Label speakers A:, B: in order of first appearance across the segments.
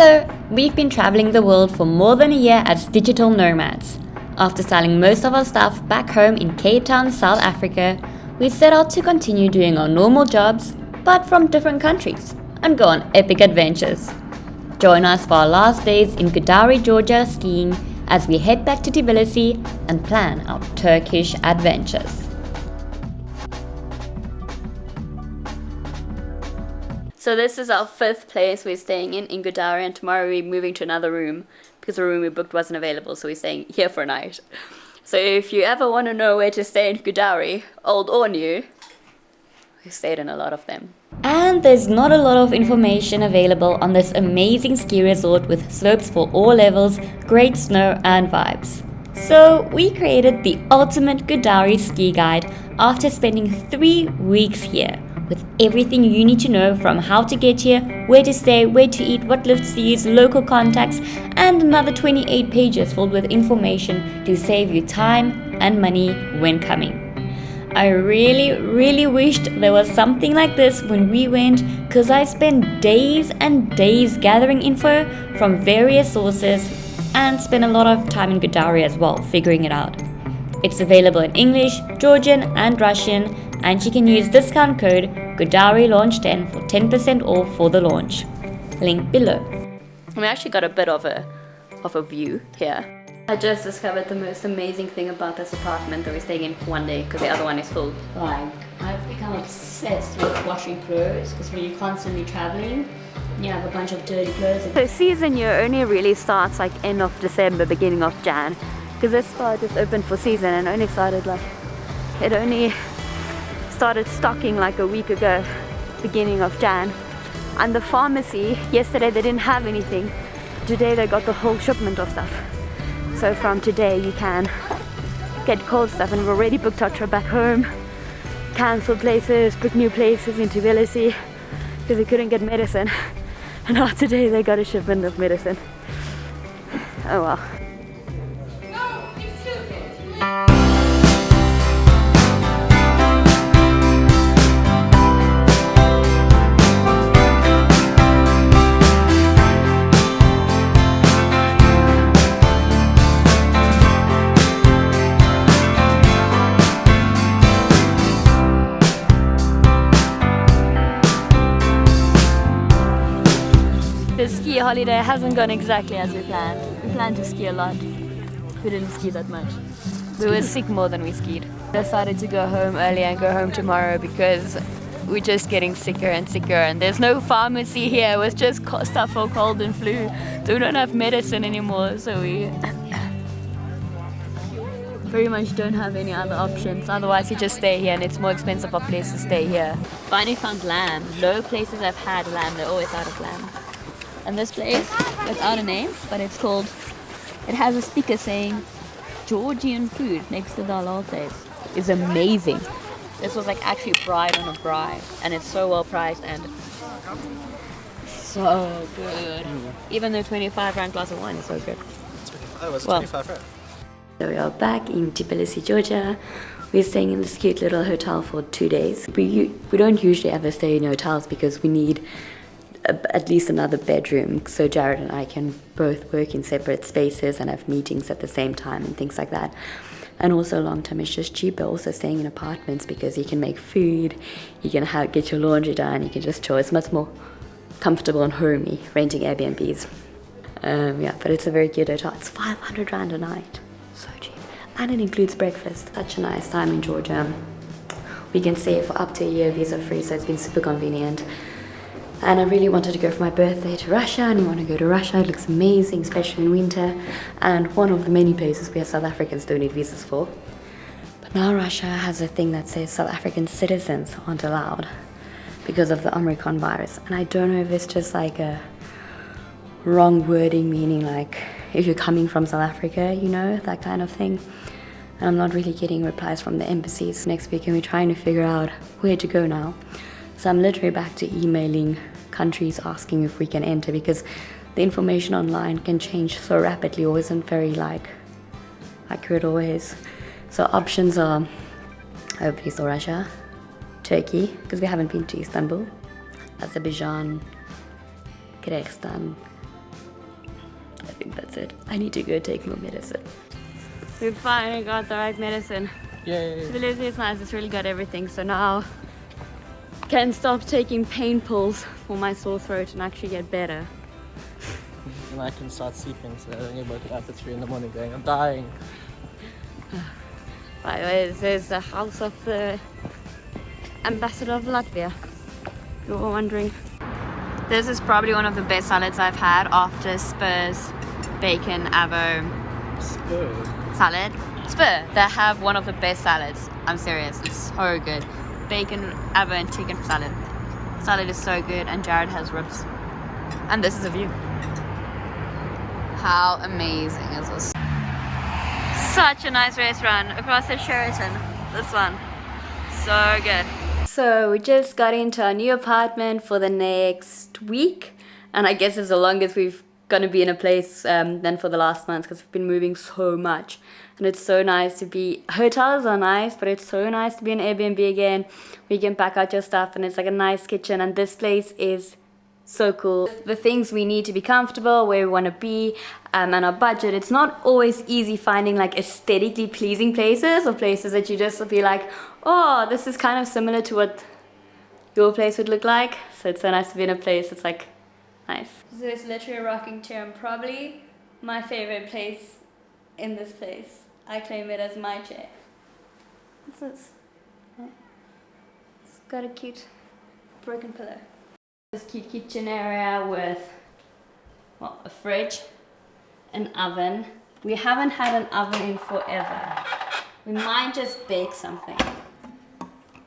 A: Hello! We've been traveling the world for more than a year as digital nomads. After selling most of our stuff back home in Cape Town, South Africa, we set out to continue doing our normal jobs, but from different countries, and go on epic adventures. Join us for our last days in Gudauri, Georgia skiing as we head back to Tbilisi and plan our Turkish adventures. So this is our fifth place we're staying in Gudauri, and tomorrow we're moving to another room because the room we booked wasn't available, so we're staying here for a night. So if you ever want to know where to stay in Gudauri, old or new, we stayed in a lot of them. And there's not a lot of information available on this amazing ski resort with slopes for all levels, great snow and vibes. So we created the ultimate Gudauri ski guide after spending 3 weeks here, with everything you need to know from how to get here, where to stay, where to eat, what lifts to use, local contacts, and another 28 pages filled with information to save you time and money when coming. I really wished there was something like this when we went, because I spent days and days gathering info from various sources and spent a lot of time in Gudauri as well, figuring it out. It's available in English, Georgian and Russian, and you can use discount code GUDAURILAUNCH10 for 10% off for the launch. Link below. We actually got a bit of a view here. I just discovered the most amazing thing about this apartment that we're staying in for one day because the other one is full. Like, I've become obsessed with washing clothes because when you're constantly traveling, you have a bunch of dirty clothes. So season year only really starts like end of December, beginning of Jan, because this spot is open for season and only started stocking like a week ago, beginning of Jan. And the pharmacy, yesterday they didn't have anything. Today they got the whole shipment of stuff. So from today you can get cold stuff, and we've already booked our trip back home, cancelled places, booked new places in Tbilisi because we couldn't get medicine. And now today they got a shipment of medicine. Oh well. The ski holiday hasn't gone exactly as we planned. We planned to ski a lot. We didn't ski that much. We were sick more than we skied. Decided to go home early and go home tomorrow because we're just getting sicker and sicker, and there's no pharmacy here with just stuff for cold and flu. So we don't have medicine anymore, so we pretty much don't have any other options. Otherwise you just stay here, and it's more expensive for places to stay here. Finally found lamb. Low places I've had lamb, they're always out of lamb. And this place, without a name, but it has a sticker saying Georgian food next to the halal place. It's amazing. This was like actually bride on a bride, and it's so well priced and so good. Even though 25 rand glass of wine is so good. 25 rand. So we are back in Tbilisi, Georgia. We're staying in this cute little hotel for 2 days. We don't usually ever stay in hotels because we need at least another bedroom so Jared and I can both work in separate spaces and have meetings at the same time and things like that. And also long term it's just cheaper also staying in apartments because you can make food, you can get your laundry done, you can just chill. It's much more comfortable and homey renting Airbnbs. Yeah, but it's a very cute hotel. It's 500 rand a night. So cheap. And it includes breakfast. Such a nice time in Georgia. We can stay for up to a year visa free, so it's been super convenient. And I really wanted to go for my birthday to Russia, and we want to go to Russia. It looks amazing, especially in winter, and one of the many places where South Africans don't need visas for. But now Russia has a thing that says South African citizens aren't allowed because of the Omicron virus. And I don't know if it's just like a wrong wording, meaning like if you're coming from South Africa, you know, that kind of thing. And I'm not really getting replies from the embassies next week, and we're trying to figure out where to go now. So I'm literally back to emailing countries asking if we can enter, because the information online can change so rapidly or isn't very accurate always. So options are hopefully still Russia, Turkey, because we haven't been to Istanbul, Azerbaijan, Kyrgyzstan, think that's it. I need to go take more medicine. We finally got the right medicine.
B: Yay!
A: Tbilisi is nice, it's really got everything, so now can stop taking pain pills for my sore throat and actually get better.
B: And I can start sleeping, so I don't get woken up at 3 in the morning going, I'm dying.
A: By the way, this is the house of the ambassador of Latvia, if you were wondering. This is probably one of the best salads I've had after Spur's bacon avo salad. Spur, they have one of the best salads. I'm serious, it's so good. Bacon, avo and chicken salad. Salad is so good, and Jared has ribs. And this is a view. How amazing is this? Such a nice restaurant across the Sheraton. This one, so good. So we just got into our new apartment for the next week, and I guess it's the longest we've gonna be in a place than for the last month, because we've been moving so much. And it's so nice to be, hotels are nice, but it's so nice to be in Airbnb again. We can pack out your stuff, and it's like a nice kitchen, and this place is so cool. The things we need to be comfortable, where we want to be, and our budget. It's not always easy finding like aesthetically pleasing places, or places that you just be like, oh, this is kind of similar to what your place would look like. So it's so nice to be in a place that's like nice. So it's literally a rocking chair, and probably my favorite place in this place. I claim it as my chair. What's this? It's got a cute broken pillow. This cute kitchen area with, well, a fridge, an oven. We haven't had an oven in forever. We might just bake something.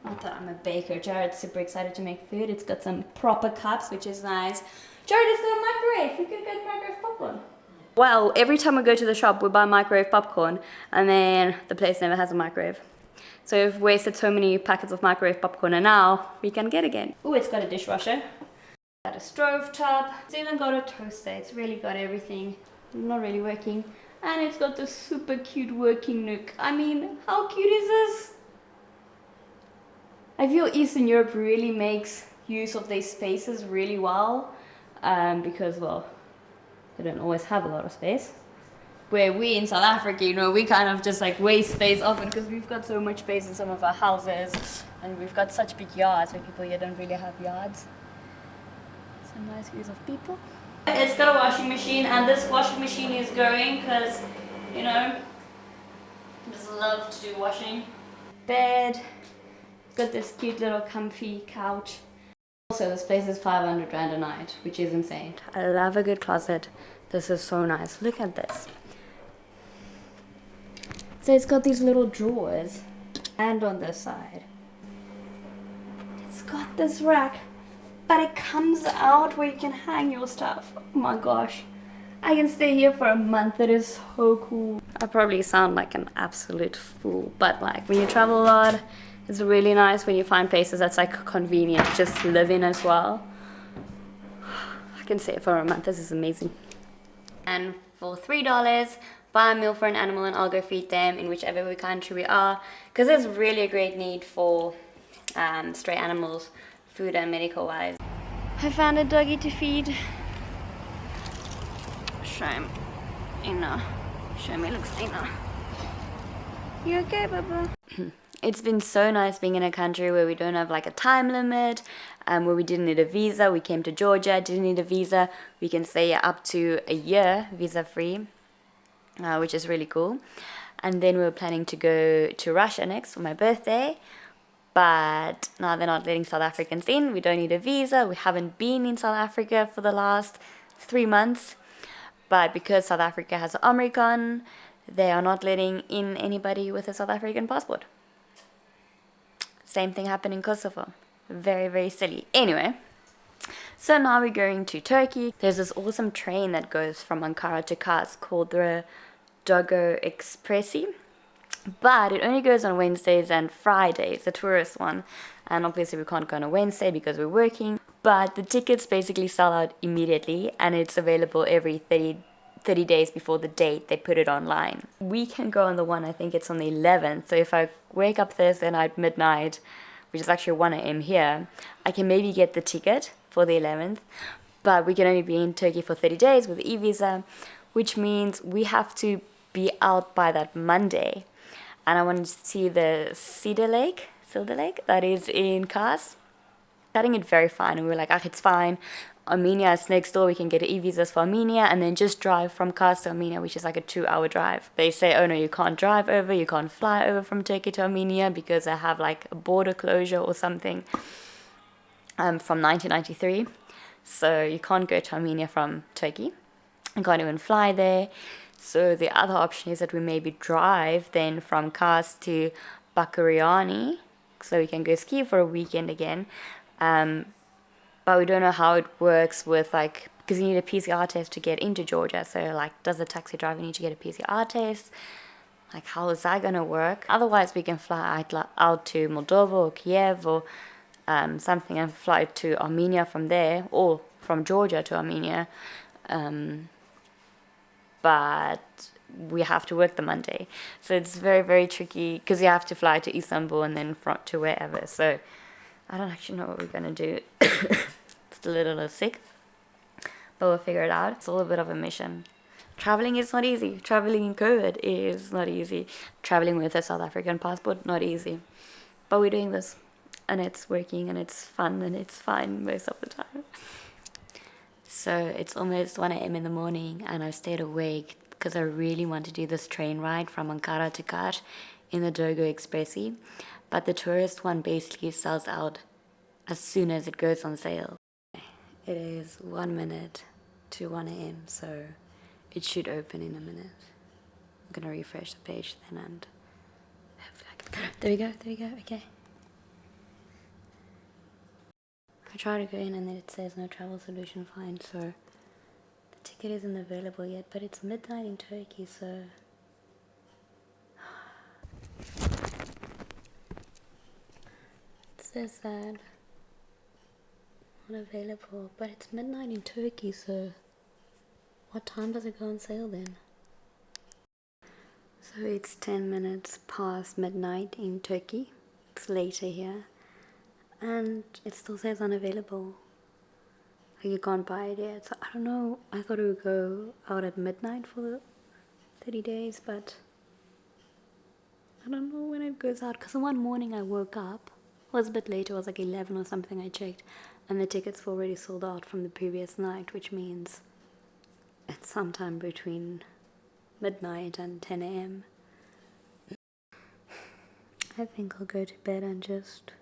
A: Not that I'm a baker. Jared's super excited to make food. It's got some proper cups, which is nice. Jared, it's got a microwave. We could get microwave popcorn. Well, every time we go to the shop, we buy microwave popcorn, and then the place never has a microwave. So we've wasted so many packets of microwave popcorn, and now we can get again. Oh, it's got a dishwasher. Got a stove top. It's even got a toaster. It's really got everything. Not really working. And it's got this super cute working nook. I mean, how cute is this? I feel Eastern Europe really makes use of these spaces really well. Because, well, they don't always have a lot of space. Where we in South Africa, you know, we kind of just like waste space often because we've got so much space in some of our houses. And we've got such big yards where people here don't really have yards. Some nice views of people. It's got a washing machine, and this washing machine is going because, you know, I just love to do washing. Bed, got this cute little comfy couch. Also, this place is 500 rand a night, which is insane. I love a good closet. This is so nice. Look at this. So it's got these little drawers, and on this side, it's got this rack. But it comes out where you can hang your stuff. Oh my gosh. I can stay here for a month. It is so cool. I probably sound like an absolute fool, but like when you travel a lot, it's really nice when you find places that's like convenient just to live in as well. I can stay for a month. This is amazing. And for $3, buy a meal for an animal, and I'll go feed them in whichever country we are, because there's really a great need for stray animals, food and medical wise. I found a doggy to feed. Show him. Show me, look, Stina. You okay, Baba? It's been so nice being in a country where we don't have like a time limit, where we didn't need a visa. We came to Georgia, didn't need a visa. We can stay up to a year visa free, which is really cool. And then we were planning to go to Russia next for my birthday. But now they're not letting South Africans in. We don't need a visa. We haven't been in South Africa for the last 3 months. But because South Africa has Omicron, they are not letting in anybody with a South African passport. Same thing happened in Kosovo. Very, very silly. Anyway, so now we're going to Turkey. There's this awesome train that goes from Ankara to Kars called the Dogu Expresi. But it only goes on Wednesdays and Fridays, the tourist one. And obviously we can't go on a Wednesday because we're working. But the tickets basically sell out immediately, and it's available every 30 days before the date they put it online. We can go on the one, I think it's on the 11th. So if I wake up Thursday night midnight, which is actually 1 a.m. here, I can maybe get the ticket for the 11th. But we can only be in Turkey for 30 days with e-visa, which means we have to be out by that Monday. And I wanted to see the Silder Lake that is in Kars. Cutting it very fine, and we were like, it's fine. Armenia is next door, we can get e-visas for Armenia and then just drive from Kars to Armenia, which is like a 2-hour drive. They say, oh no, you can't drive over, you can't fly over from Turkey to Armenia because they have like a border closure or something from 1993. So you can't go to Armenia from Turkey. You can't even fly there. So the other option is that we maybe drive then from Kars to Bakuriani, so we can go ski for a weekend again. But we don't know how it works with like, because you need a PCR test to get into Georgia. So like, does the taxi driver need to get a PCR test? Like, how is that going to work? Otherwise, we can fly out to Moldova or Kiev or something and fly to Armenia from there, or from Georgia to Armenia. But we have to work the Monday. So it's very, very tricky because you have to fly to Istanbul and then to wherever. So I don't actually know what we're going to do. It's a little sick, but we'll figure it out. It's all a bit of a mission. Traveling is not easy. Traveling in COVID is not easy. Traveling with a South African passport, not easy. But we're doing this, and it's working, and it's fun, and it's fine most of the time. So it's almost 1 a.m. in the morning, and I've stayed awake because I really want to do this train ride from Ankara to Kars in the Dogu Expresi. But the tourist one basically sells out as soon as it goes on sale. It is 1 minute to 1 a.m. so it should open in a minute. I'm gonna refresh the page then and hopefully I can go. There we go, okay. I try to go in and then it says no travel solution find, so the ticket isn't available yet, but it's midnight in Turkey, so it says that not available, but it's midnight in Turkey, so what time does it go on sale then? So it's 10 minutes past midnight in Turkey. It's later here, and it still says unavailable. Like, you can't buy it yet. So I don't know, I thought it would go out at midnight for the 30 days, but I don't know when it goes out, because one morning I woke up, it was a bit later, it was like 11 or something, I checked, and the tickets were already sold out from the previous night, which means it's sometime between midnight and 10 a.m. I think I'll go to bed and just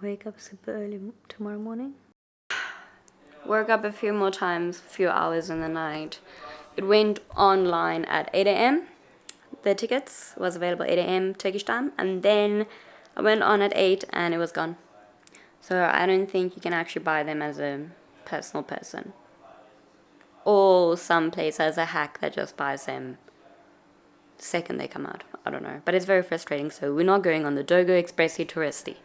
A: wake up super early tomorrow morning. Woke up a few more times, a few hours in the night. It went online at 8 a.m. The tickets was available 8 a.m. Turkish time, and then I went on at 8 and it was gone. So I don't think you can actually buy them as a personal person. Or some place has a hack that just buys them the second they come out. I don't know. But it's very frustrating, so we're not going on the Dogu Expresi Touristy.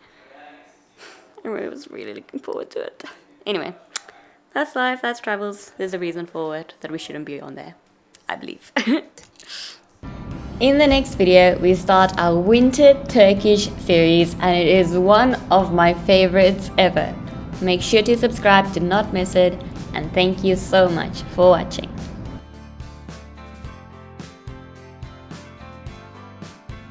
A: I was really looking forward to it. Anyway, that's life, that's travels. There's a reason for it that we shouldn't be on there, I believe. In the next video, we start our winter Turkish series, and it is one of my favorites ever. Make sure to subscribe to not miss it, and thank you so much for watching.